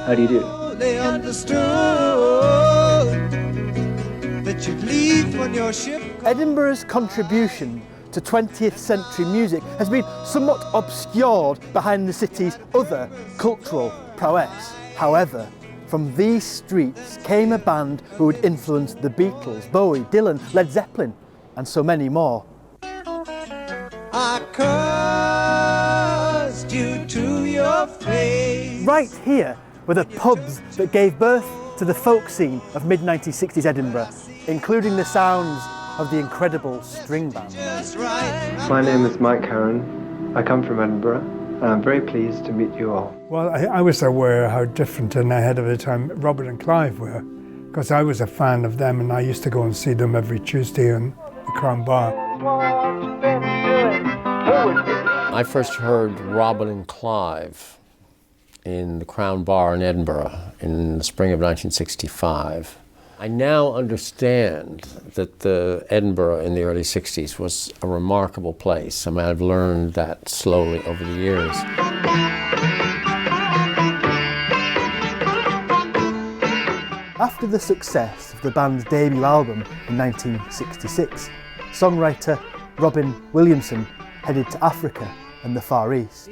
How do you do? They understood that you'd leave on your ship. Edinburgh's contribution to 20th century music has been somewhat obscured behind the city's other cultural prowess. However, from these streets came a band who would influence the Beatles, Bowie, Dylan, Led Zeppelin, and so many more. I cursed you to your face. Right here were the pubs that gave birth to the folk scene of mid-1960s Edinburgh, including the sounds of the incredible string band. My name is Cohen. I come from Edinburgh, and I'm very pleased to meet you all. Well, I was aware how different and ahead of the time Robert and Clive were, because I was a fan of them and I used to go and see them every Tuesday in the Crown Bar. I first heard Robert and Clive in the Crown Bar in Edinburgh in the spring of 1965. I now understand that the Edinburgh in the early 60s was a remarkable place. I mean, I've learned that slowly over the years. After the success of the band's debut album in 1966, songwriter Robin Williamson headed to Africa and the Far East.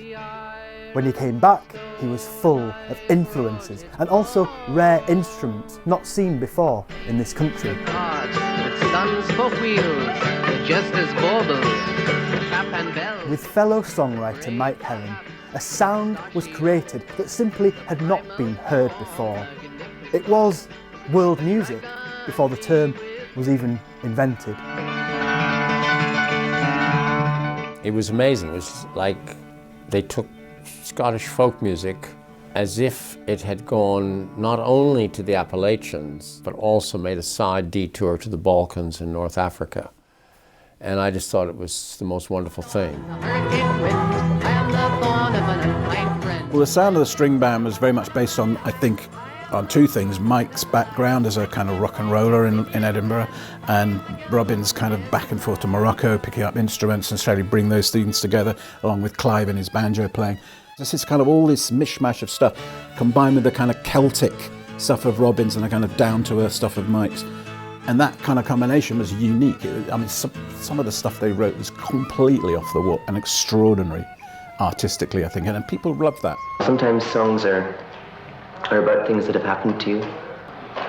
When he came back, he was full of influences and also rare instruments not seen before in this country. With fellow songwriter Mike Herron, a sound was created that simply had not been heard before. It was world music before the term was even invented. It was amazing. It was like they took Scottish folk music as if it had gone not only to the Appalachians, but also made a side detour to the Balkans and North Africa. And I just thought it was the most wonderful thing. Well, the sound of the string band was very much based on, I think, on two things. Mike's background as a kind of rock and roller in Edinburgh, and Robin's kind of back and forth to Morocco, picking up instruments and trying to bring those things together, along with Clive and his banjo playing. This is kind of all this mishmash of stuff, combined with the kind of Celtic stuff of Robin's and the kind of down-to-earth stuff of Mike's. And that kind of combination was unique. I mean, some of the stuff they wrote was completely off the wall and extraordinary artistically, I think, and people loved that. Sometimes songs are about things that have happened to you,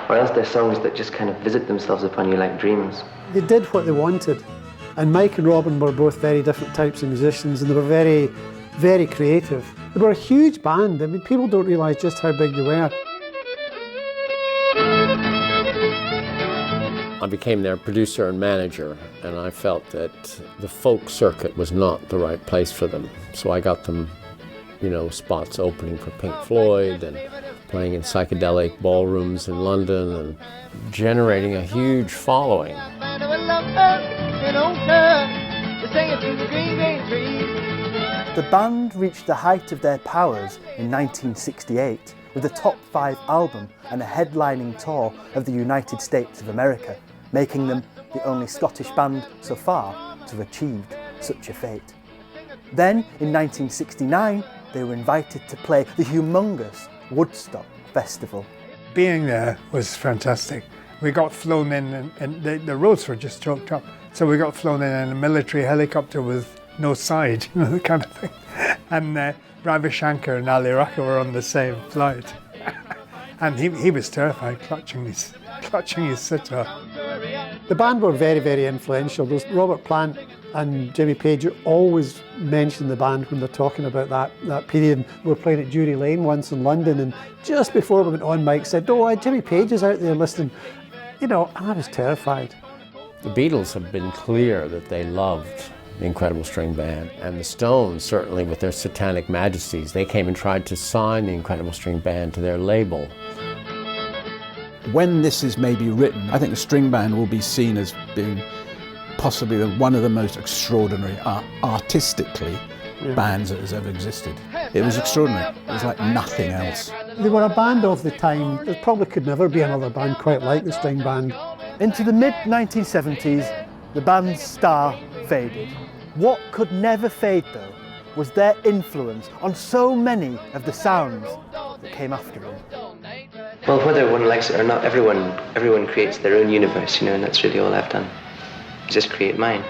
or else they're songs that just kind of visit themselves upon you like dreams. They did what they wanted, and Mike and Robin were both very different types of musicians, and they were very, very creative. They were a huge band. I mean, people don't realise just how big they were. I became their producer and manager, and I felt that the folk circuit was not the right place for them. So I got them, spots opening for Pink Floyd and playing in psychedelic ballrooms in London and generating a huge following. The band reached the height of their powers in 1968 with a top 5 album and a headlining tour of the United States of America, making them the only Scottish band so far to have achieved such a fate. Then, in 1969, they were invited to play the humongous Woodstock Festival. Being there was fantastic. We got flown in and the roads were just choked up. So we got flown in a military helicopter with no side, the kind of thing. And Ravi Shankar and Ali Raka were on the same flight. And he was terrified, clutching his sitar. The band were very, very influential. There's Robert Plant and Jimmy Page who always mention the band when they're talking about that period. We were playing at Drury Lane once in London, and just before we went on, Mike said, Jimmy Page is out there listening. And I was terrified. The Beatles have been clear that they loved the Incredible String Band, and the Stones, certainly with their Satanic Majesties, they came and tried to sign the Incredible String Band to their label. When this is maybe written, I think the string band will be seen as being possibly one of the most extraordinary artistically bands that has ever existed. It was extraordinary. It was like nothing else. They were a band of the time. There probably could never be another band quite like the string band. Into the mid-1970s, the band's star faded. What could never fade, though, was their influence on so many of the sounds that came after them. Well, whether one likes it or not, everyone creates their own universe, you know, and that's really all I've done. Just create mine.